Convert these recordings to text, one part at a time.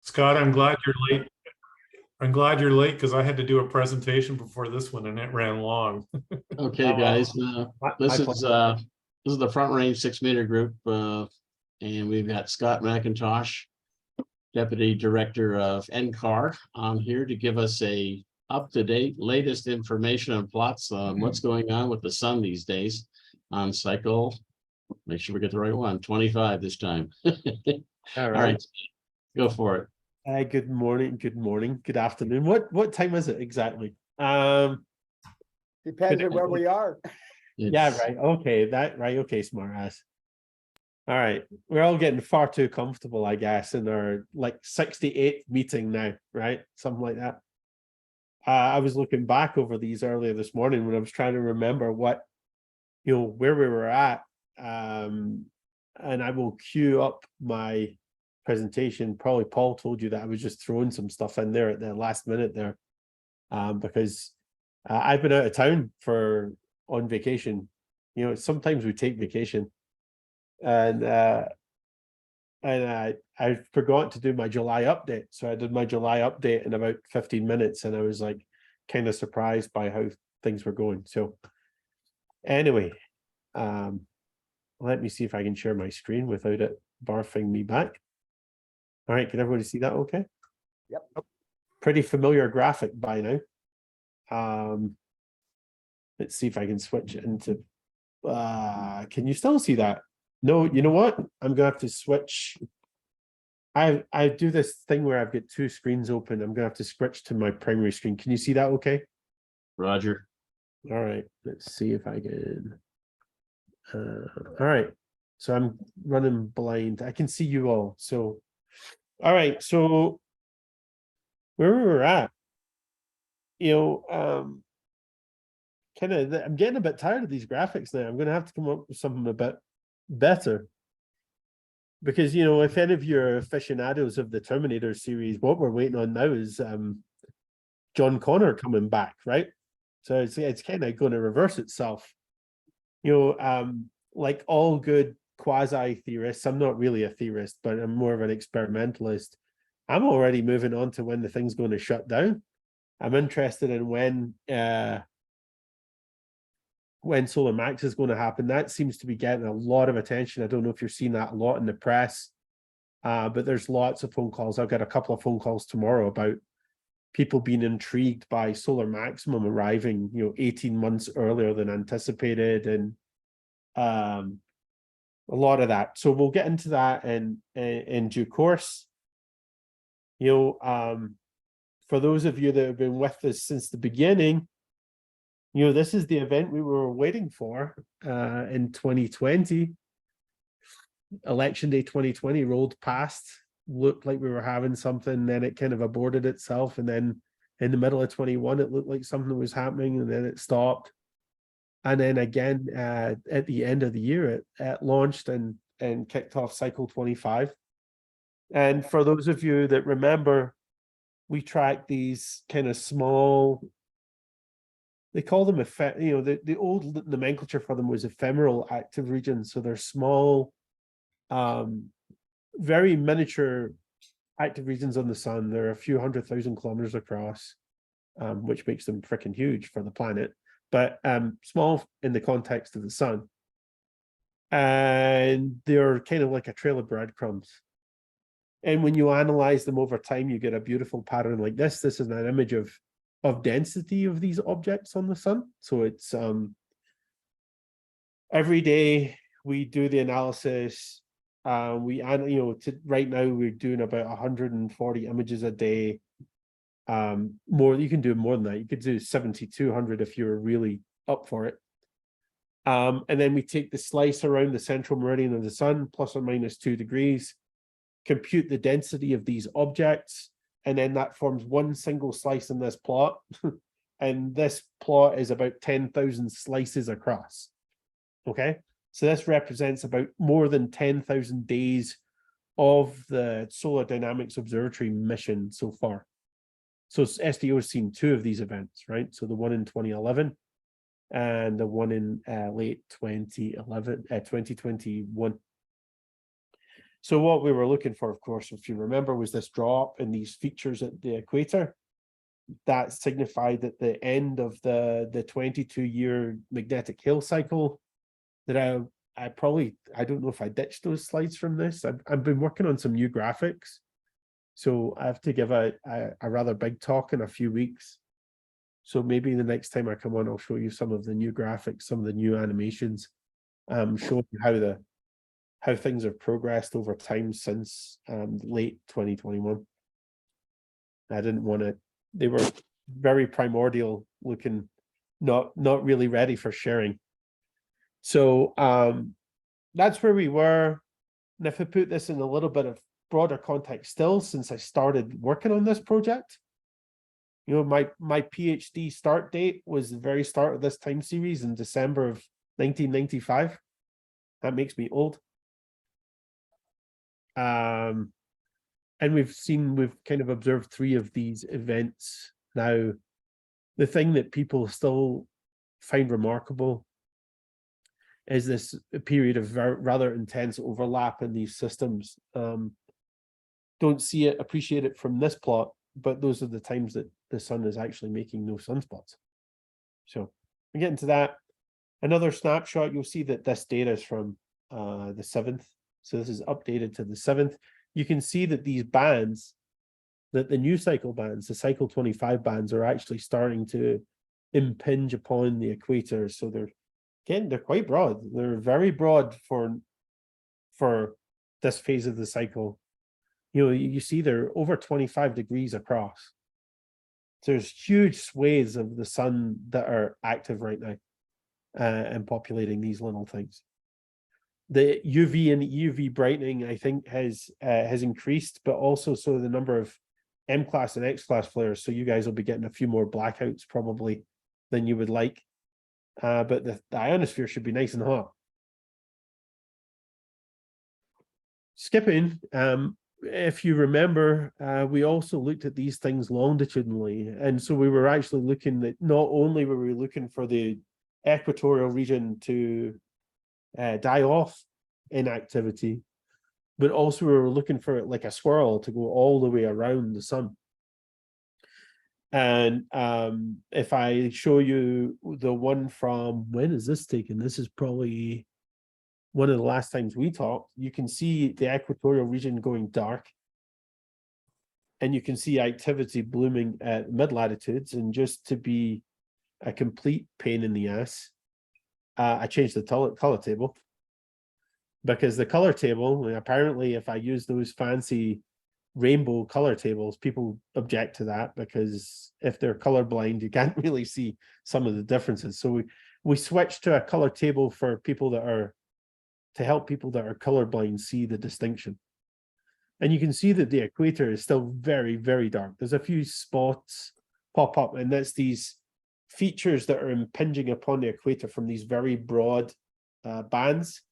Scott, I'm glad you're late. I'm glad you're late because I had to do a presentation before this one and it ran long. Okay, guys, My pleasure. this is the Front Range 6 Meter Group, and we've got Scott McIntosh, Deputy Director of NCAR, on here to give us a up-to-date latest information and plots on what's going on with the sun these days on cycle. Make sure we get the right one, 25 this time. All right, go for it. Good morning, good afternoon. What time is it exactly? Depends on where we are. Yeah, It's- right. Okay, okay, smart ass. All right, we're all getting far too comfortable, I guess, in our like 68th meeting now, right? Something like that. I was looking back over these earlier this morning when I was trying to remember what, where we were at. And I will queue up my presentation. Probably Paul told you that I was just throwing some stuff in there at the last minute there, because I've been out of town on vacation. Sometimes we take vacation, and I forgot to do my July update. So I did my July update in about 15 minutes, and I was like kind of surprised by how things were going. So anyway, let me see if I can share my screen without it barfing me back. All right, can everybody see that okay? Yep. Pretty familiar graphic by now. Let's see if I can switch it into, can you still see that? No, you know what? I'm gonna have to switch. I do this thing where I've got two screens open. I'm gonna have to switch to my primary screen. Can you see that okay? Roger. All right, let's see if I can. All right, so I'm running blind. I can see you all. So, all right, so where we were at, I'm getting a bit tired of these graphics now. I'm going to have to come up with something a bit better. Because, if any of your aficionados of the Terminator series, what we're waiting on now is John Connor coming back, right? So it's kind of going to reverse itself. Like all good quasi-theorists, I'm not really a theorist, but I'm more of an experimentalist. I'm already moving on to when the thing's going to shut down. I'm interested in when Solar Max is going to happen. That seems to be getting a lot of attention. I don't know if you're seeing that a lot in the press, but there's lots of phone calls. I've got a couple of phone calls tomorrow about people being intrigued by Solar Maximum arriving, 18 months earlier than anticipated, and a lot of that. So we'll get into that in due course. For those of you that have been with us since the beginning, this is the event we were waiting for in 2020. Election day 2020 rolled past, looked like we were having something, then it kind of aborted itself, and then in the middle of 21 it looked like something was happening, and then it stopped. And then again, at the end of the year, it launched and kicked off cycle 25. And for those of you that remember, we track these kind of small, they call them, the old nomenclature for them was ephemeral active regions. So they're small, very miniature active regions on the sun. They're a few 100,000 kilometers across, which makes them freaking huge for the planet, but small in the context of the sun. And they're kind of like a trail of breadcrumbs. And when you analyze them over time, you get a beautiful pattern like this. This is an image of density of these objects on the sun. So it's every day we do the analysis. Right now we're doing about 140 images a day. More, you can do more than that. You could do 7,200 if you're really up for it. And then we take the slice around the central meridian of the sun, plus or minus 2 degrees, compute the density of these objects, and then that forms one single slice in this plot. And this plot is about 10,000 slices across. Okay, so this represents about more than 10,000 days of the Solar Dynamics Observatory mission so far. So SDO has seen 2 of these events, right? So the one in 2011 and the one in late 2021. So what we were looking for, of course, if you remember, was this drop in these features at the equator. That signified that the end of the 22-year magnetic hill cycle. That I don't know if I ditched those slides from this. I've been working on some new graphics, so I have to give a rather big talk in a few weeks. So maybe the next time I come on, I'll show you some of the new graphics, some of the new animations, showing how things have progressed over time since late 2021. I didn't want to. They were very primordial looking, not really ready for sharing. So that's where we were. And if I put this in a little bit of broader context still, since I started working on this project, you know, my PhD start date was the very start of this time series in December of 1995. That makes me old. And we've kind of observed 3 of these events now. The thing that people still find remarkable is this period of rather intense overlap in these systems. Don't see it, appreciate it from this plot, but those are the times that the sun is actually making no sunspots. So we get into that. Another snapshot, you'll see that this data is from the 7th. So this is updated to the 7th. You can see that these bands, that the new cycle bands, the cycle 25 bands, are actually starting to impinge upon the equator. So they're quite broad. They're very broad for this phase of the cycle. You know, you see they're over 25 degrees across. So there's huge swathes of the sun that are active right now and populating these little things. The UV and EUV brightening, I think, has increased, but also so the number of M-class and X-class flares. So you guys will be getting a few more blackouts probably than you would like. But the ionosphere should be nice and hot. Skipping, if you remember, we also looked at these things longitudinally. And so we were actually looking at, not only were we looking for the equatorial region to die off in activity, but also we were looking for it like a squirrel to go all the way around the sun. And if I show you the one from, when is this taken? This is probably one of the last times we talked. You can see the equatorial region going dark. And you can see activity blooming at mid latitudes. And just to be a complete pain in the ass, I changed the color table. Because the color table, apparently if I use those fancy rainbow color tables, people object to that, because if they're colorblind, you can't really see some of the differences. So we switched to a color table for people that are, to help people that are colorblind see the distinction. And you can see that the equator is still very, very dark. There's a few spots pop up, and that's these features that are impinging upon the equator from these very broad bands.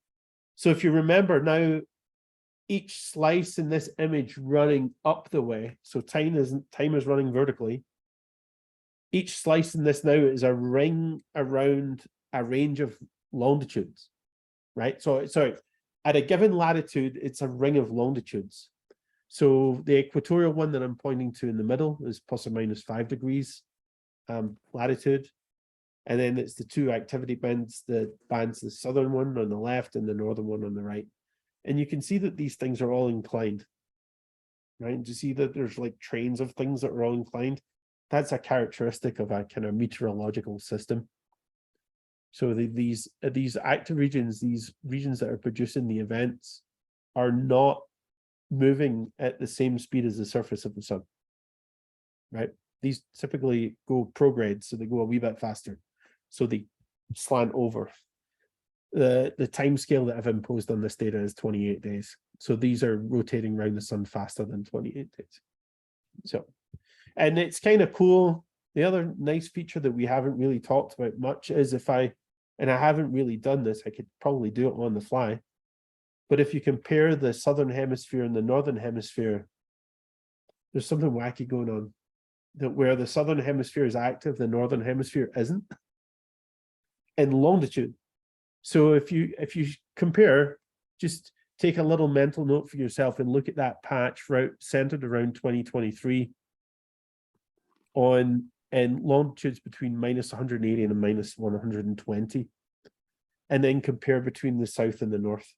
So if you remember now, each slice in this image running up the way, so time is running vertically. Each slice in this now is a ring around a range of longitudes, right? So at a given latitude, it's a ring of longitudes. So the equatorial one that I'm pointing to in the middle is plus or minus 5 degrees latitude. And then it's the 2 activity bands, the southern one on the left and the northern one on the right. And you can see that these things are all inclined, right? And you see that there's like trains of things that are all inclined. That's a characteristic of a kind of meteorological system. So these active regions, these regions that are producing the events, are not moving at the same speed as the surface of the sun, right? These typically go prograde, so they go a wee bit faster. So they slant over. The time scale that I've imposed on this data is 28 days. So these are rotating around the sun faster than 28 days. So, and it's kind of cool. The other nice feature that we haven't really talked about much is and I haven't really done this, I could probably do it on the fly. But if you compare the southern hemisphere and the northern hemisphere, there's something wacky going on. That where the southern hemisphere is active, the northern hemisphere isn't. In longitude. So if you compare, just take a little mental note for yourself and look at that patch centered around 2023 in longitudes between minus 180 and minus 120, and then compare between the south and the north.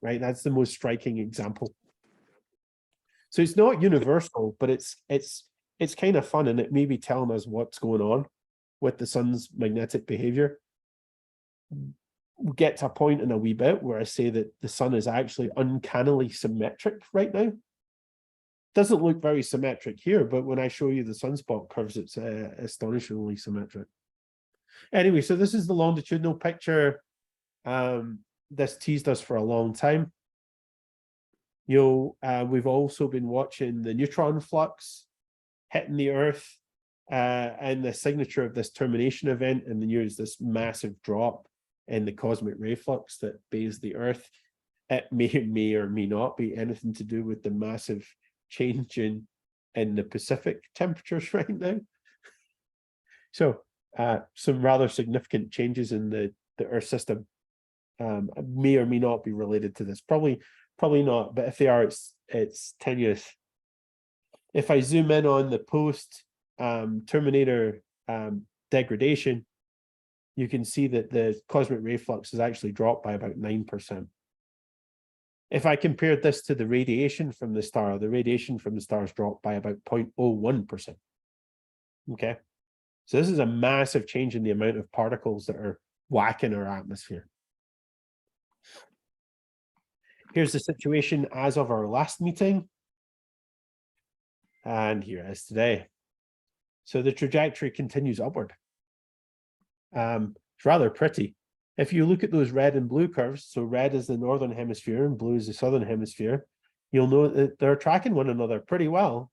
Right, that's the most striking example. So it's not universal, but it's kind of fun, and it may be telling us what's going on with the sun's magnetic behavior. We get to a point in a wee bit where I say that the sun is actually uncannily symmetric right now. Doesn't look very symmetric here, but when I show you the sunspot curves, it's astonishingly symmetric. Anyway, so this is the longitudinal picture. This teased us for a long time. We've also been watching the neutron flux hitting the Earth, and the signature of this termination event, and then there's this massive drop in the cosmic ray flux that bathes the Earth. It may or may not be anything to do with the massive change in the Pacific temperatures right now. So some rather significant changes in the Earth system may or may not be related to this. Probably not, but if they are, it's tenuous. If I zoom in on the post terminator degradation, you can see that the cosmic ray flux has actually dropped by about 9%. If I compared this to the radiation from the star has dropped by about 0.01%. Okay, so this is a massive change in the amount of particles that are whacking our atmosphere. Here's the situation as of our last meeting. And here it is today. So the trajectory continues upward. It's rather pretty. If you look at those red and blue curves, so red is the northern hemisphere and blue is the southern hemisphere, you'll know that they're tracking one another pretty well,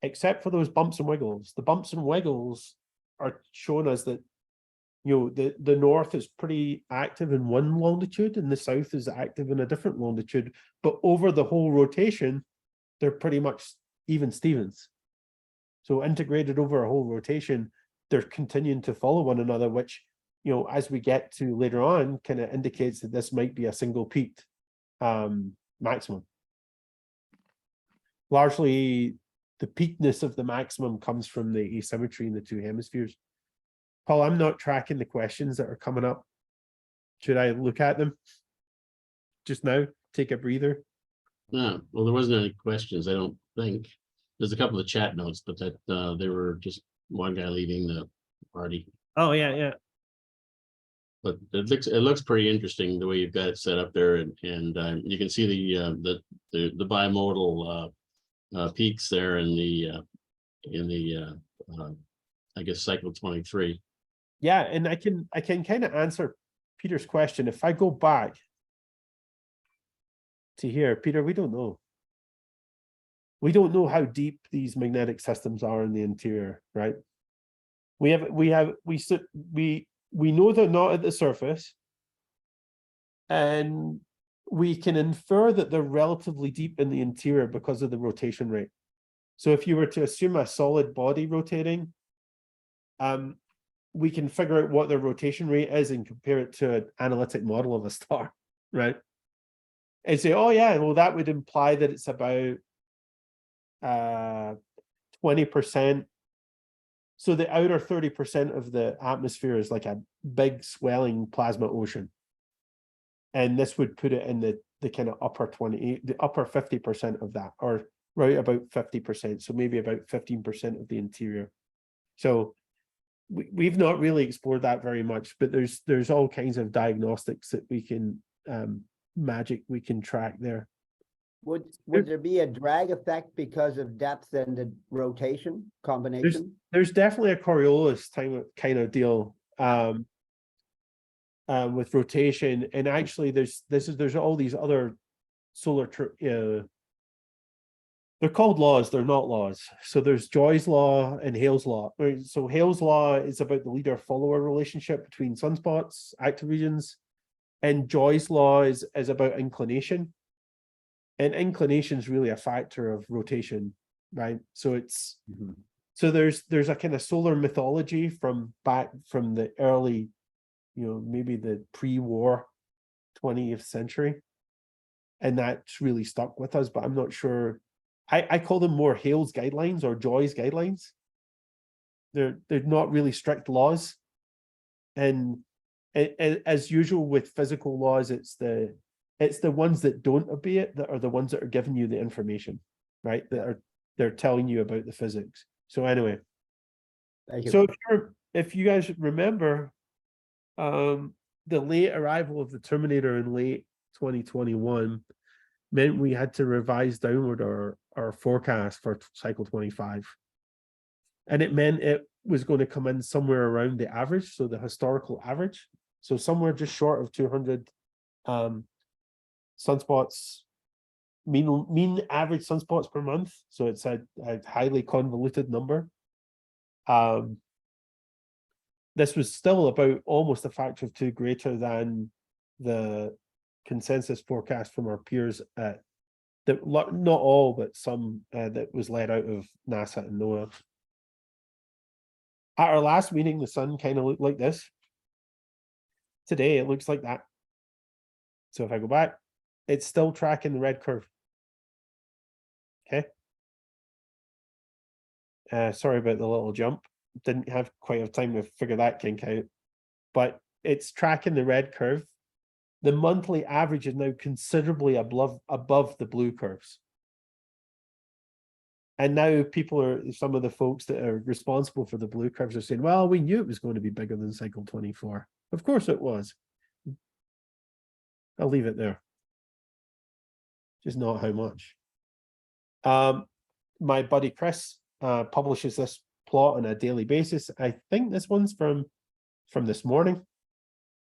except for those bumps and wiggles. The bumps and wiggles are showing us that the north is pretty active in one longitude and the south is active in a different longitude, but over the whole rotation, they're pretty much even Stevens. So integrated over a whole rotation, they're continuing to follow one another, which, as we get to later on, kind of indicates that this might be a single peaked maximum. Largely, the peakness of the maximum comes from the asymmetry in the two hemispheres. Paul, I'm not tracking the questions that are coming up. Should I look at them just now? Take a breather? No, well, there wasn't any questions, I don't think. There's a couple of chat notes, but that they were just one guy leaving the party. Oh, yeah. But it looks pretty interesting the way you've got it set up there, and you can see the bimodal peaks there in the I guess cycle 23. Yeah, and I can kind of answer Peter's question. If I go back to here, Peter, we don't know. We don't know how deep these magnetic systems are in the interior, right? We know they're not at the surface, and we can infer that they're relatively deep in the interior because of the rotation rate. So if you were to assume a solid body rotating, we can figure out what their rotation rate is and compare it to an analytic model of a star, right? And say, oh yeah, well, that would imply that it's about 20%. So the outer 30% of the atmosphere is like a big swelling plasma ocean. And this would put it in the kind of upper 50% of that, or right about 50%. So maybe about 15% of the interior. So we've not really explored that very much, but there's all kinds of diagnostics that we can we can track there. Would there be a drag effect because of depth and the rotation combination? There's definitely a Coriolis kind of deal with rotation, and actually there's all these other solar they're called laws, they're not laws. So there's Joy's law and Hale's law. So Hale's law is about the leader-follower relationship between sunspots, active regions, and Joy's law is about inclination. And inclination is really a factor of rotation, right? So it's so there's a kind of solar mythology from the early, maybe the pre-war 20th century. And that's really stuck with us, but I'm not sure. I call them more Hale's guidelines or Joy's guidelines. They're not really strict laws. And as usual with physical laws, it's the ones that don't obey it that are the ones that are giving you the information, right? They're telling you about the physics. So anyway, Thank you. so if you guys remember, the late arrival of the Terminator in late 2021 meant we had to revise downward our forecast for cycle 25. And it meant it was going to come in somewhere around the average, so the historical average. So somewhere just short of 200 sunspots, mean average sunspots per month. So it's a highly convoluted number. This was still about almost a factor of 2 greater than the consensus forecast from our peers at that, not all, but some that was led out of NASA and NOAA. At our last meeting, the sun kind of looked like this. Today, it looks like that. So if I go back, it's still tracking the red curve. Okay. Sorry about the little jump. Didn't have quite have time to figure that kink out. But it's tracking the red curve. The monthly average is now considerably above the blue curves. And now some of the folks that are responsible for the blue curves are saying, well, we knew it was going to be bigger than cycle 24. Of course it was. I'll leave it there. Just not how much. My buddy Chris publishes this plot on a daily basis. I think this one's from this morning.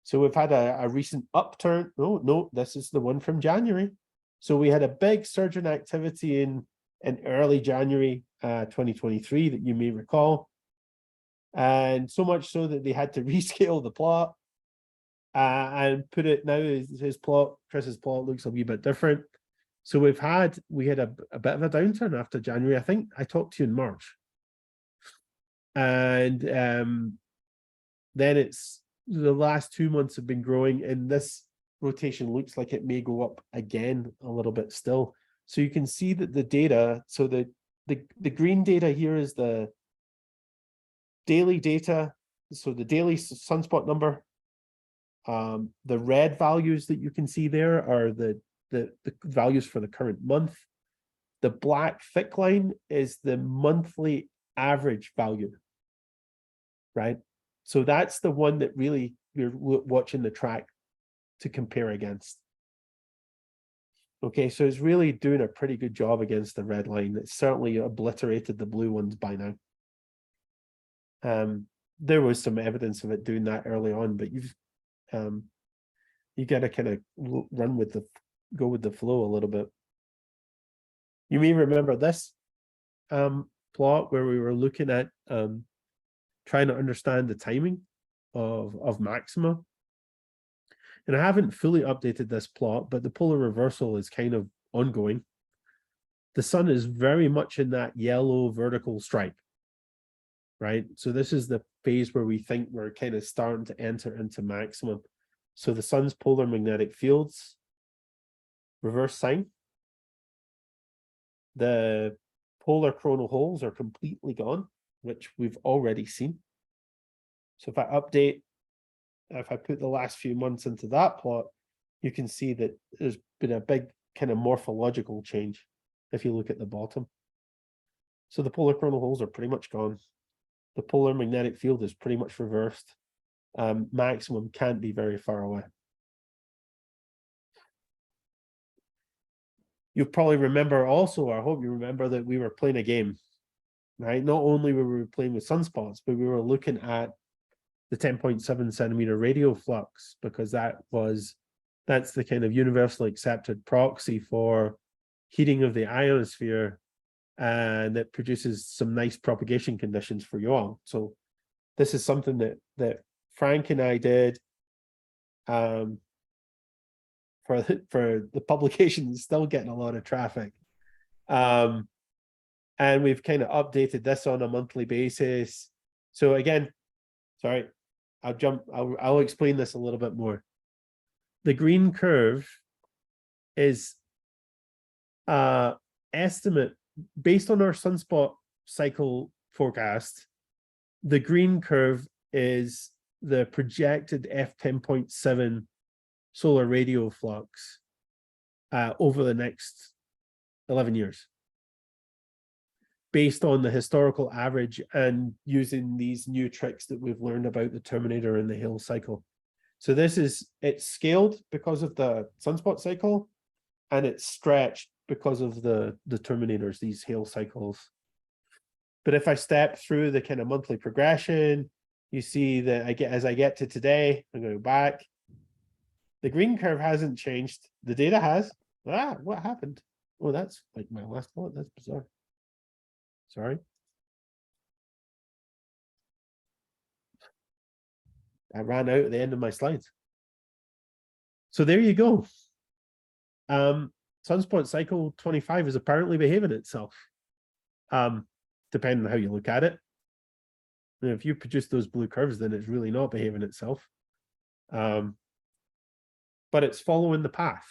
So we've had a recent upturn. Oh, no, this is the one from January. So we had a big surge in activity in early January 2023 that you may recall. And so much so that they had to rescale the plot and put it now, his plot, Chris's plot looks a wee bit different. So we had a bit of a downturn after January. I think I talked to you in March. And then it's the last 2 months have been growing, and this rotation looks like it may go up again a little bit still. So you can see that the data, so the green data here is the daily data, so the daily sunspot number. The red values that you can see there are the values for the current month. The black thick line is the monthly average value, right? So that's the one that really we're watching the track to compare against. Okay, so it's really doing a pretty good job against the red line. It's certainly obliterated the blue ones by now. There was some evidence of it doing that early on, but you got to kind of go with the flow a little bit. You may remember this plot where we were looking at trying to understand the timing of maxima. And I haven't fully updated this plot, but the polar reversal is kind of ongoing. The sun is very much in that yellow vertical stripe, right? So this is the phase where we think we're kind of starting to enter into maximum. So the sun's polar magnetic fields, reverse sign. The polar coronal holes are completely gone, which we've already seen. So if I put the last few months into that plot, you can see that there's been a big kind of morphological change if you look at the bottom. So the polar coronal holes are pretty much gone. The polar magnetic field is pretty much reversed. Maximum can't be very far away. You'll probably remember also, I hope you remember, that we were playing a game, right? Not only were we playing with sunspots, but we were looking at the 10.7 centimeter radial flux, because that's the kind of universally accepted proxy for heating of the ionosphere, and that produces some nice propagation conditions for you all. So this is something that Frank and I did for the publication. Is still getting a lot of traffic. And we've kind of updated this on a monthly basis. So again, sorry, I'll explain this a little bit more. the green curve is estimate based on our sunspot cycle forecast. The green curve is the projected F10.7 solar radio flux over the next 11 years, based on the historical average and using these new tricks that we've learned about the terminator and the Hale cycle. So it's scaled because of the sunspot cycle, and it's stretched because of the terminators, these Hale cycles. But if I step through the kind of monthly progression, you see that as I get to today, I'm going back. The green curve hasn't changed. The data has. What happened? Oh, that's like my last bullet. That's bizarre. Sorry. I ran out at the end of my slides. So there you go. Sunspot cycle 25 is apparently behaving itself. Depending on how you look at it. And if you produce those blue curves, then it's really not behaving itself. But it's following the path.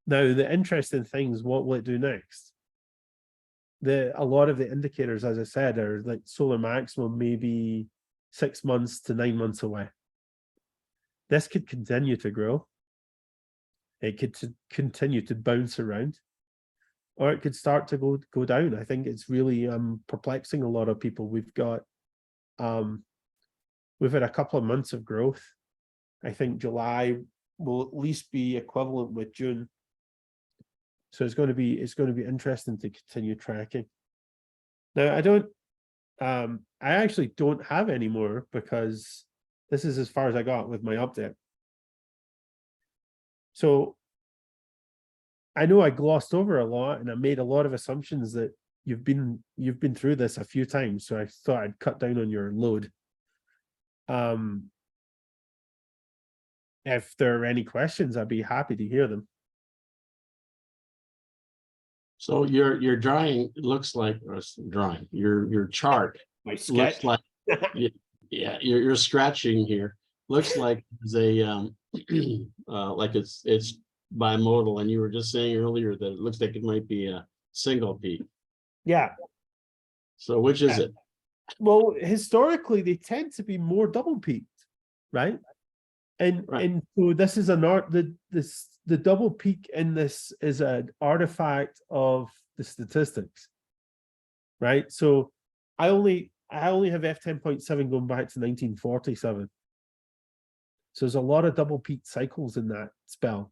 Now, the interesting thing is, what will it do next? A lot of the indicators, as I said, are like solar maximum, maybe 6 months to 9 months away. This could continue to grow. It could continue to bounce around, or it could start to go down. I think it's really perplexing a lot of people. We've had a couple of months of growth. I think July will at least be equivalent with June. So it's going to be interesting to continue tracking. Now I actually don't have any more, because this is as far as I got with my update. So I know I glossed over a lot and I made a lot of assumptions that you've been through this a few times. So I thought I'd cut down on your load. If there are any questions, I'd be happy to hear them. So your drawing looks like, or drawing, your chart My looks sketch. like, yeah, you're scratching here. Looks like it's a like it's bimodal, and you were just saying earlier that it looks like it might be a single peak. Yeah. So which is it? Well, historically, they tend to be more double peaked, right? And Right. and so this is the double peak in this is an artifact of the statistics, right? So I only have F10.7 going back to 1947. So there's a lot of double peak cycles in that spell.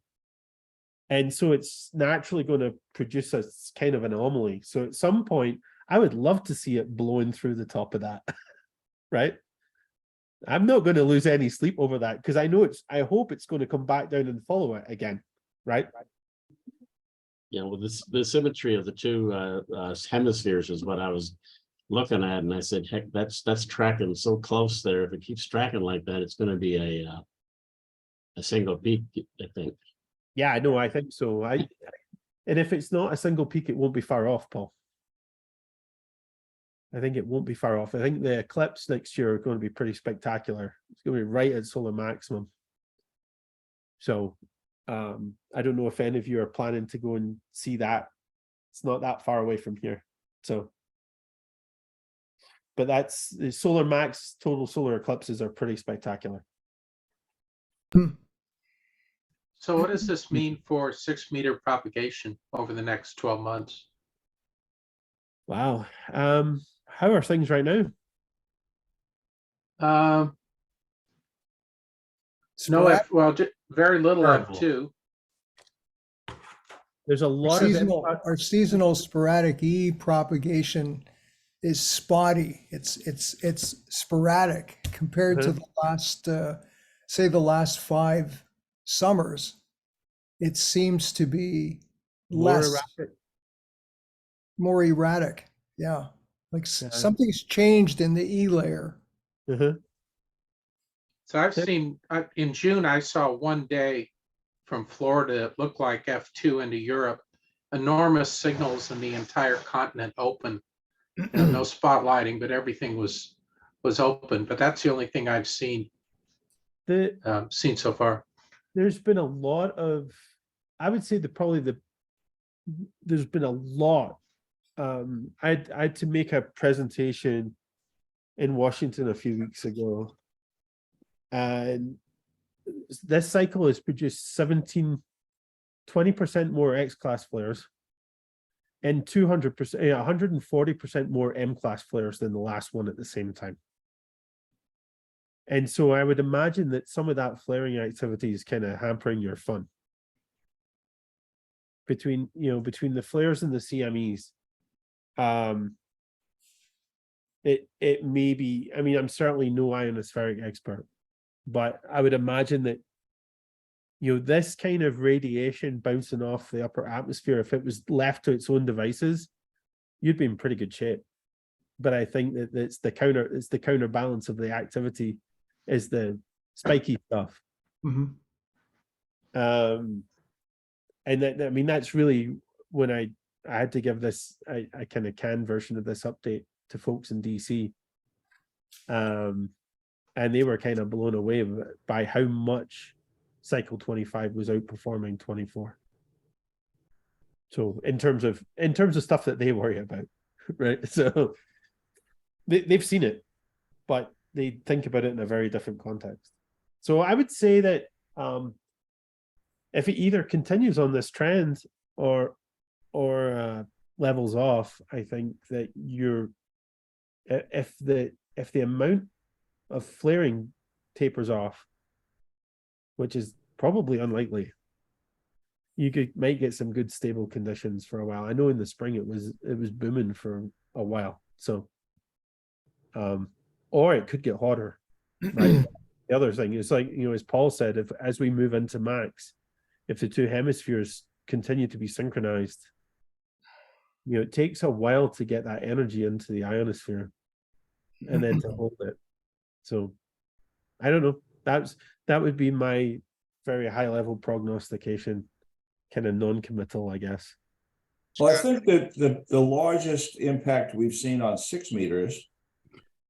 And so it's naturally going to produce a kind of anomaly. So at some point, I would love to see it blowing through the top of that, right? I'm not going to lose any sleep over that, because I hope it's going to come back down and follow it again, right? Yeah, well, the symmetry of the two hemispheres is what I was looking at, and I said, heck, that's tracking so close there. If it keeps tracking like that, it's going to be a single peak, I think. Yeah, no, I think so. And if it's not a single peak, it won't be far off, Paul. I think it won't be far off. I think the eclipse next year are going to be pretty spectacular. It's going to be right at solar maximum. So I don't know if any of you are planning to go and see that. It's not that far away from here. So, but that's the solar max total solar eclipses are pretty spectacular. So what does this mean for 6-meter propagation over the next 12 months? Wow. How are things right now? Very little Terrible. F2. There's a lot of Our seasonal sporadic E propagation is spotty. It's sporadic compared to the last, say the last 5 summers. It seems to be more erratic. Yeah, like something's changed in the E layer. Uh-huh. So I've seen, in June, I saw one day from Florida, it looked like F2 into Europe, enormous signals in the entire continent open. No spotlighting, but everything was open. But that's the only thing I've seen so far. there's been a lot of, I would say there's been a lot. I had to make a presentation in Washington a few weeks ago, and this cycle has produced 20% more X-class flares and 200%, 140% more M-class flares than the last one at the same time. And so I would imagine that some of that flaring activity is kind of hampering your fun. Between the flares and the CMEs, it may be, I mean, I'm certainly no ionospheric expert, but I would imagine that this kind of radiation bouncing off the upper atmosphere, if it was left to its own devices, you'd be in pretty good shape. But I think that it's the counterbalance of the activity is the spiky stuff. Mhm. And that, I mean, that's really when I had to give this a kind of canned version of this update to folks in DC. And they were kind of blown away by how much cycle 25 was outperforming 24. So in terms of stuff that they worry about, right? So they've seen it, but they think about it in a very different context. So I would say that if it either continues on this trend or levels off, I think that if the amount of flaring tapers off, which is probably unlikely, you might get some good stable conditions for a while. I know in the spring it was booming for a while, so or it could get hotter, right? The other thing is, like, as Paul said, as we move into max, if the two hemispheres continue to be synchronized, it takes a while to get that energy into the ionosphere and then to hold it. So I don't know. That would be my very high level prognostication, kind of non-committal, I guess. Well, I think that the largest impact we've seen on 6 meters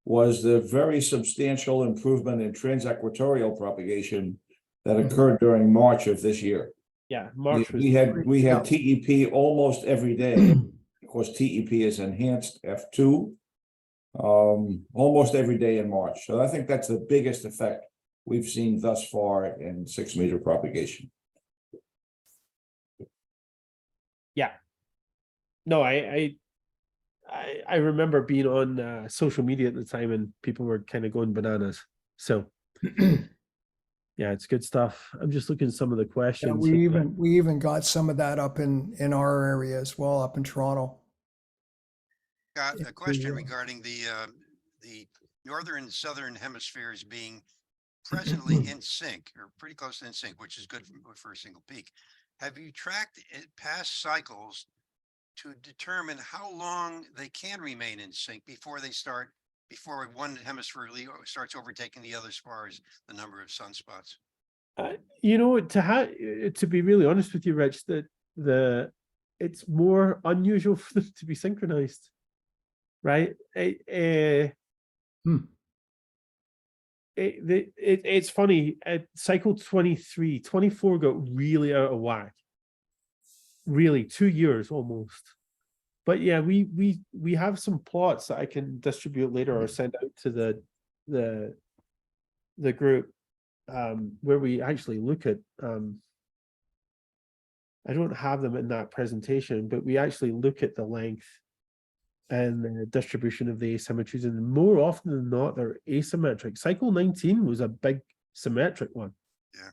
was the very substantial improvement in transequatorial propagation that occurred during March of this year. Yeah, March was we had TEP almost every day. Of course, TEP is enhanced F2 almost every day in March. So I think that's the biggest effect we've seen thus far in 6 meter propagation. Yeah. No, I remember being on social media at the time and people were kind of going bananas. So yeah, it's good stuff. I'm just looking at some of the questions. Yeah, we even got some of that up in our area as well, up in Toronto. Got a question regarding the northern and southern hemispheres being presently in sync or pretty close to in sync, which is good for a single peak. Have you tracked past cycles to determine how long they can remain in sync before one hemisphere starts overtaking the other as far as the number of sunspots? To be really honest with you, Rich, that it's more unusual for them to be synchronized, right? It's funny. At cycle 24 got really out of whack. Really, 2 years almost. But yeah, we have some plots that I can distribute later or send out to the group, where we actually look at. I don't have them in that presentation, but we actually look at the length and the distribution of the asymmetries, and more often than not, they're asymmetric. Cycle 19 was a big symmetric one. Yeah.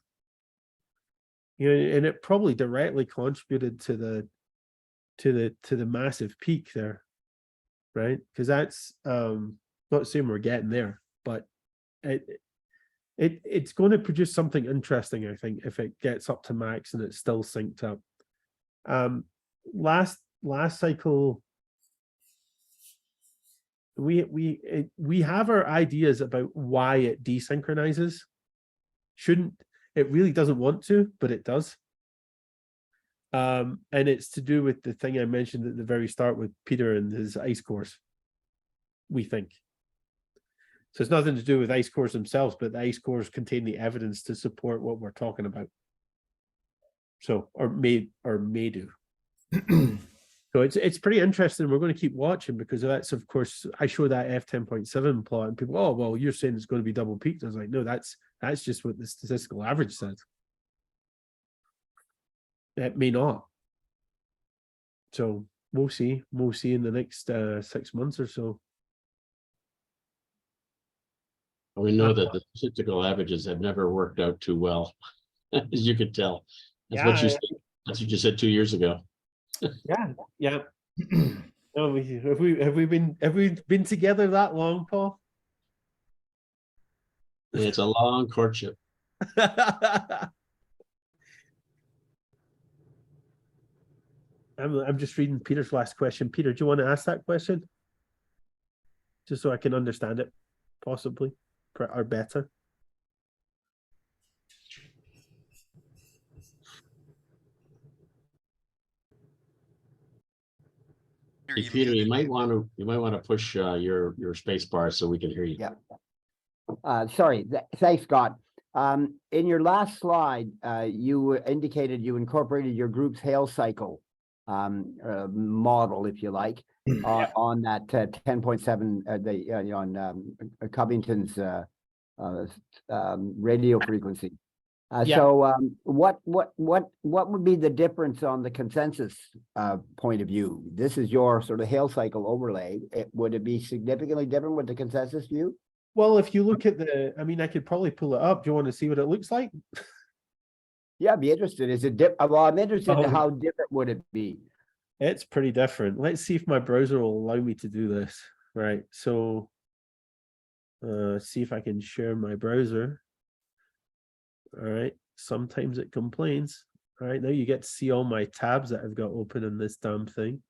And it probably directly contributed to the massive peak there, right? Because that's not saying we're getting there, but it's going to produce something interesting, I think, if it gets up to max and it's still synced up. Last cycle, we have our ideas about why it desynchronizes. It really doesn't want to, but it does. And it's to do with the thing I mentioned at the very start with Peter and his ice cores, we think. So it's nothing to do with ice cores themselves, but the ice cores contain the evidence to support what we're talking about. So, or may do. So it's pretty interesting. We're going to keep watching because that's, of course, I show that F10.7 plot and people, oh, well, you're saying it's going to be double peaked. I was like, no, that's just what the statistical average says. It may not. So we'll see. We'll see in the next 6 months or so. We know that the statistical averages have never worked out too well, as you could tell. That's what you said. That's what you said 2 years ago. Yeah. No, have we been together that long, Paul? It's a long courtship. I'm just reading Peter's last question. Peter, do you want to ask that question? Just so I can understand it, possibly, or better. Hey, Peter, you might want to push your space bar so we can hear you. Yeah. Sorry, thanks, Scott. In your last slide, you indicated you incorporated your group's hail cycle model, if you like, on that 10.7 on Covington's radio frequency. So what would be the difference on the consensus point of view? This is your sort of hail cycle overlay. Would it be significantly different with the consensus view? Well, if you look at I mean, I could probably pull it up. Do you want to see what it looks like? Yeah, I'd be interested. Is it well, I'm interested in how different would it be? It's pretty different. Let's see if my browser will allow me to do this. Right. So see if I can share my browser. All right. Sometimes it complains. All right. Now you get to see all my tabs that I've got open in this damn thing.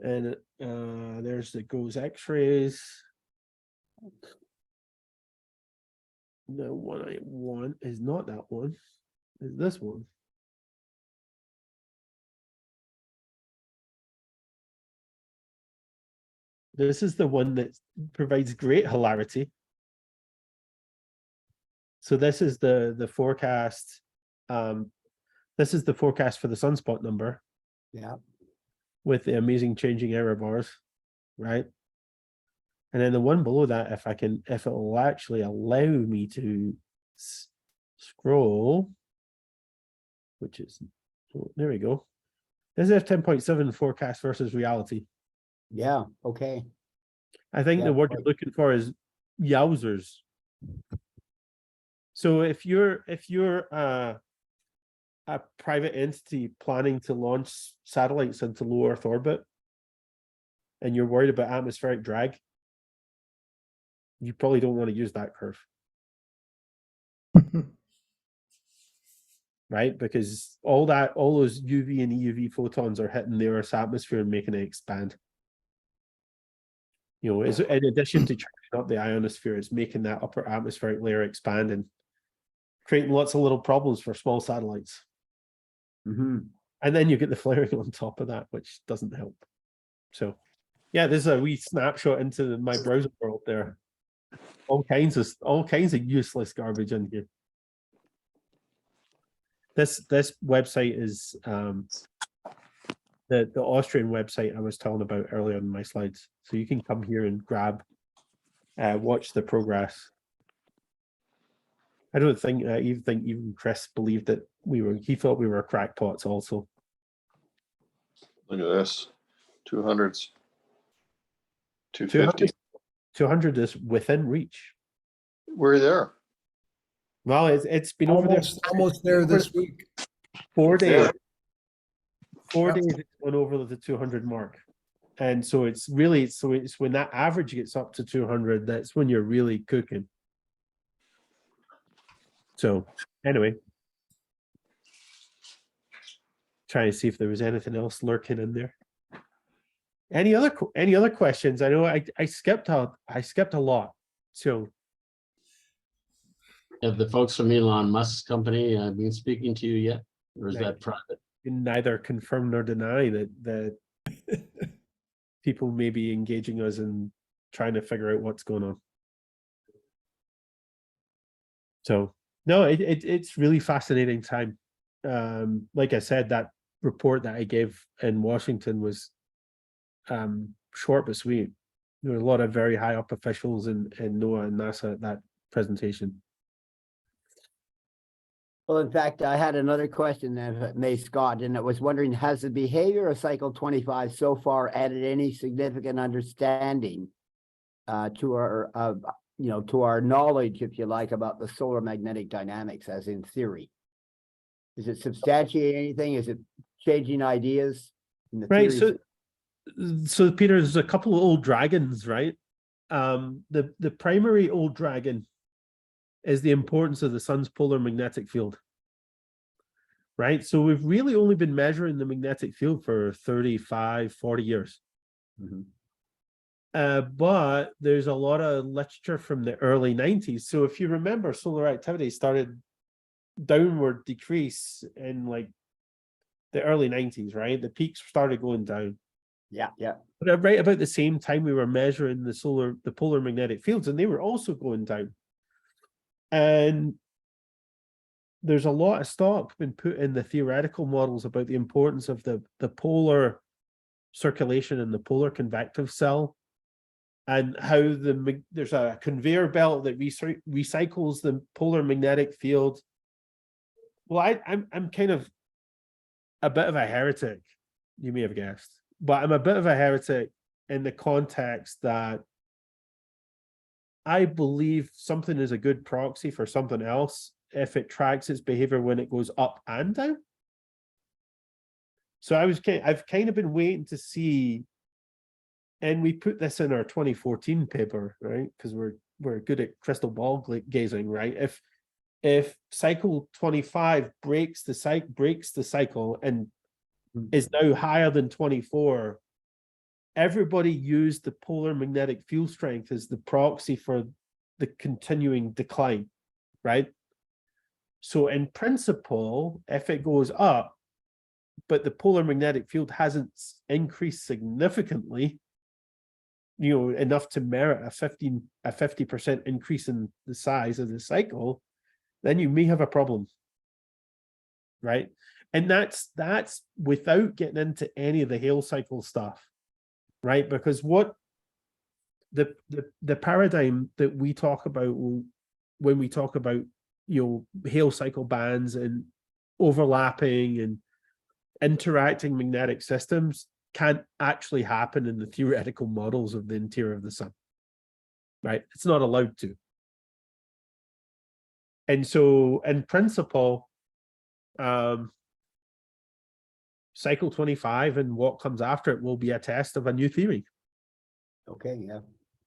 And there's the GOES X-rays. The one I want is not that one. Is this one. This is the one that provides great hilarity. So this is the forecast. This is the forecast for the sunspot number. Yeah. With the amazing changing error bars, right? And then the one below that, if it will actually allow me to scroll, which is, there we go. This is F10.7 forecast versus reality. Yeah. Okay. I think the word you're looking for is yowzers. So if you're a private entity planning to launch satellites into low Earth orbit, and you're worried about atmospheric drag, you probably don't want to use that curve. Right? Because all those UV and EUV photons are hitting the Earth's atmosphere and making it expand. You know, in addition to charging up the ionosphere, it's making that upper atmospheric layer expand and creating lots of little problems for small satellites. Mm-hmm. And then you get the flaring on top of that, which doesn't help. So, yeah, there's a wee snapshot into my browser world there. All kinds of useless garbage in here. This website is the Austrian website I was telling about earlier in my slides. So you can come here and grab, watch the progress. I don't think even Chris believed that he thought we were crackpots also. Look at this, 200s, 250. 200 is within reach. We're there. Well, it's been over there. Almost there this week. 4 days. Yeah. 4 days it's gone over the 200 mark. And so it's when that average gets up to 200, that's when you're really cooking. So anyway, trying to see if there was anything else lurking in there. Any other questions? I know I skipped a lot. So Have the folks from Elon Musk's company been speaking to you yet, or is that private? can neither confirm nor deny that people may be engaging us in trying to figure out what's going on. So no, it's really fascinating time. Like I said, that report that I gave in Washington was short but sweet. There were a lot of very high up officials in NOAA and NASA at that presentation. Well, in fact, I had another question that May Scott, and it was wondering, has the behavior of cycle 25 so far added any significant understanding to our, to our knowledge, if you like, about the solar magnetic dynamics, as in theory? Is it substantiating anything? Is it changing ideas? In the Right. theories? So Peter, there's a couple of old dragons, right? The primary old dragon is the importance of the sun's polar magnetic field. Right. So we've really only been measuring the magnetic field for 35, 40 years. Mhm. But there's a lot of literature from the early 90s. So if you remember, solar activity started downward decrease in like the early 90s, right? The peaks started going down. Yeah, yeah. But right about the same time we were measuring the polar magnetic fields, and they were also going down. And there's a lot of stock been put in the theoretical models about the importance of the polar circulation in the polar convective cell, and how there's a conveyor belt that recycles the polar magnetic field. Well, I'm kind of a bit of a heretic, you may have guessed, but I'm a bit of a heretic in the context that I believe something is a good proxy for something else if it tracks its behavior when it goes up and down. So I've kind of been waiting to see, and we put this in our 2014 paper, right? Because we're good at crystal ball gazing, right? If cycle 25 breaks the cycle and is now higher than 24, everybody used the polar magnetic field strength as the proxy for the continuing decline, right? So in principle, if it goes up, but the polar magnetic field hasn't increased significantly, enough to merit a 50% increase in the size of the cycle, then you may have a problem, right? And that's without getting into any of the Hale cycle stuff, right? Because what the paradigm that we talk about when we talk about Hale cycle bands and overlapping and interacting magnetic systems can't actually happen in the theoretical models of the interior of the sun, right? It's not allowed to. And so in principle, cycle 25 and what comes after it will be a test of a new theory. Okay, yeah.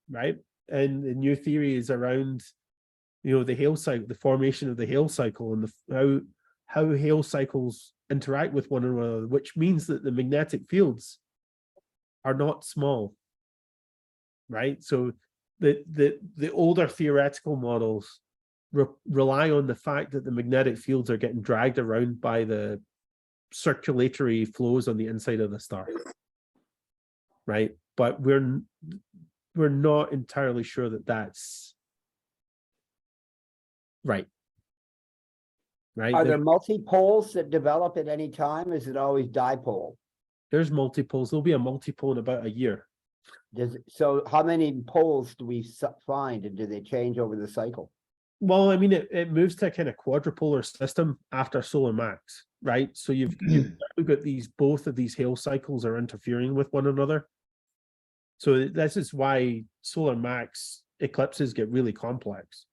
Right. And the new theory is around, the Hale cycle, the formation of the Hale cycle, and how Hale cycles interact with one another, which means that the magnetic fields are not small. Right. So the older theoretical models rely on the fact that the magnetic fields are getting dragged around by the circulatory flows on the inside of the star, right? But we're not entirely sure that that's right. Are there multi-poles that develop at any time? Is it always dipole? There's multi-poles. There'll be a multi-pole in about a year. So how many poles do we find, and do they change over the cycle? Well, I mean, it moves to a kind of quadrupolar system after solar max, right? So you've got both of these Hale cycles are interfering with one another. So this is why solar max eclipses get really complex,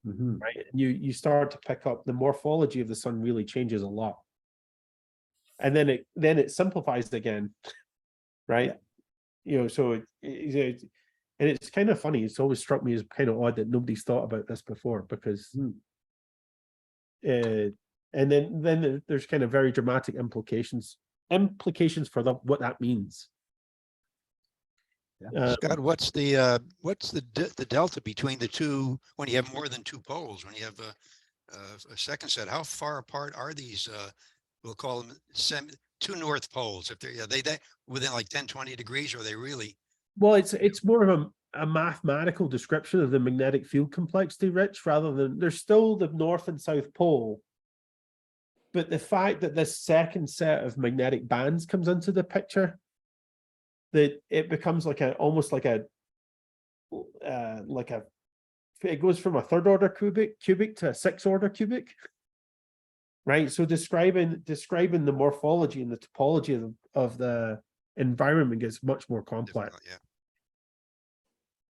right? You start to pick up the morphology of the sun really changes a lot, and then it simplifies again, right? So and it's kind of funny. It's always struck me as kind of odd that nobody's thought about this before, because and then there's kind of very dramatic implications for what that means. Scott, what's the delta between the two when you have more than two poles? When you have a second set, how far apart are these? We'll call them two north poles. If they're they within like 10, 20 degrees, or are they really? Well, it's more of a mathematical description of the magnetic field complexity, Rich, rather than there's still the North and South Pole. But the fact that this second set of magnetic bands comes into the picture, that it becomes like almost like a it goes from a third order cubic to a sixth order cubic. Right. So describing the morphology and the topology of the environment gets much more complex. Difficult, yeah.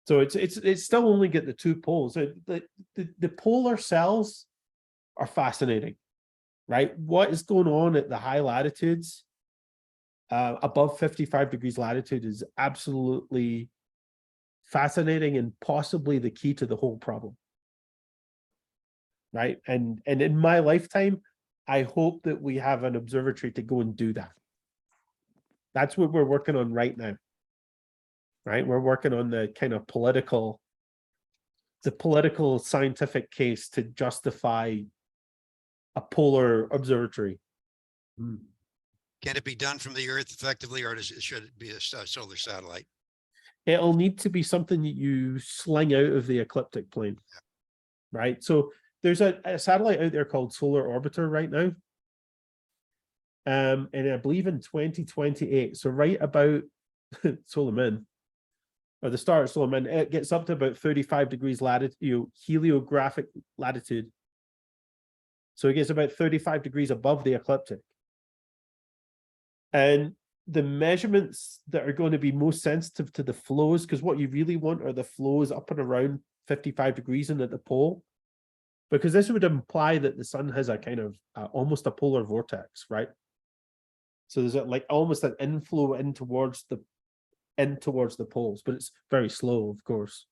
So it's still only get the two poles. The polar cells are fascinating, right? What is going on at the high latitudes above 55 degrees latitude is absolutely fascinating and possibly the key to the whole problem. Right. And in my lifetime, I hope that we have an observatory to go and do that. That's what we're working on right now. Right, we're working on the kind of political scientific case to justify a polar observatory. Can it be done from the Earth effectively, or should it be a solar satellite? It'll need to be something that you sling out of the ecliptic plane, right? So there's a satellite out there called Solar Orbiter right now. And I believe in 2028, so right about Solar Min, or the start of Solar Min, it gets up to about 35 degrees latitude, heliographic latitude. So it gets about 35 degrees above the ecliptic. And the measurements that are going to be most sensitive to the flows, because what you really want are the flows up and around 55 degrees and at the pole, because this would imply that the sun has a kind of almost a polar vortex, right? So there's like almost an inflow in towards the poles, but it's very slow, of course.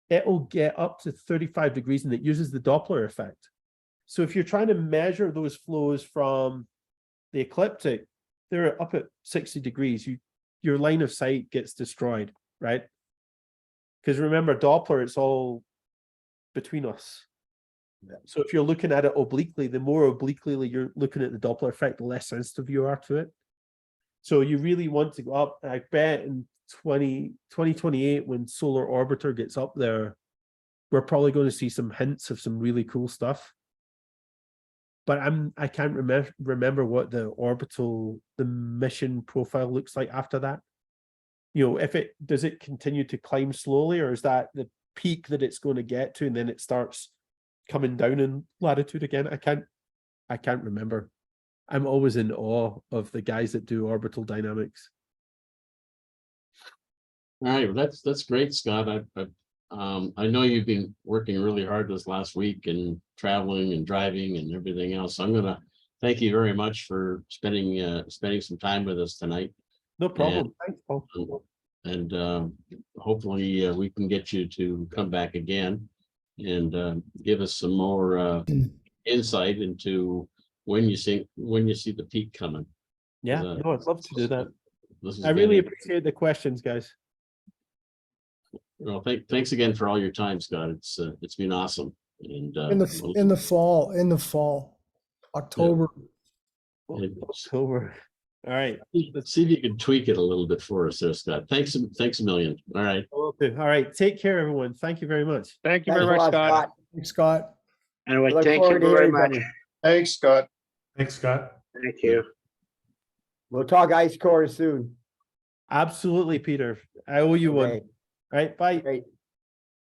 It'll get up to 35 degrees and it uses the Doppler effect. So if you're trying to measure those flows from the ecliptic, they're up at 60 degrees. Your line of sight gets destroyed, right? Because remember, Doppler, it's all between us. Yeah. So if you're looking at it obliquely, the more obliquely you're looking at the Doppler effect, the less sensitive you are to it. So you really want to go up. I bet in 2028, when Solar Orbiter gets up there, we're probably going to see some hints of some really cool stuff. But I can't remember what the mission profile looks like after that. You know, does it continue to climb slowly, or is that the peak that it's going to get to and then it starts coming down in latitude again? I can't remember. I'm always in awe of the guys that do orbital dynamics. All right, well, that's great, Scott. I know you've been working really hard this last week and traveling and driving and everything else. I'm gonna thank you very much for spending some time with us tonight. No problem. Thanks, Paul. And hopefully we can get you to come back again and give us some more insight into when you see the peak coming. Yeah, no, I'd love to do that. I really really appreciate the questions, guys. Well, thanks again for all your time, Scott. It's been awesome. And In the fall, October. October. All right. Let's see if you can tweak it a little bit for us there, Scott. Thanks a million. All right. All right. Take care, everyone. Thank you very much. Thank you Thanks very a much, lot, Scott. Thanks, Scott. Anyway, Look thank forward you to very hearing from much. you. Thanks, Scott. Thanks, Scott. Thank you. We'll talk ice core soon. Absolutely, Peter. I owe you one. Okay, All right. Bye. great.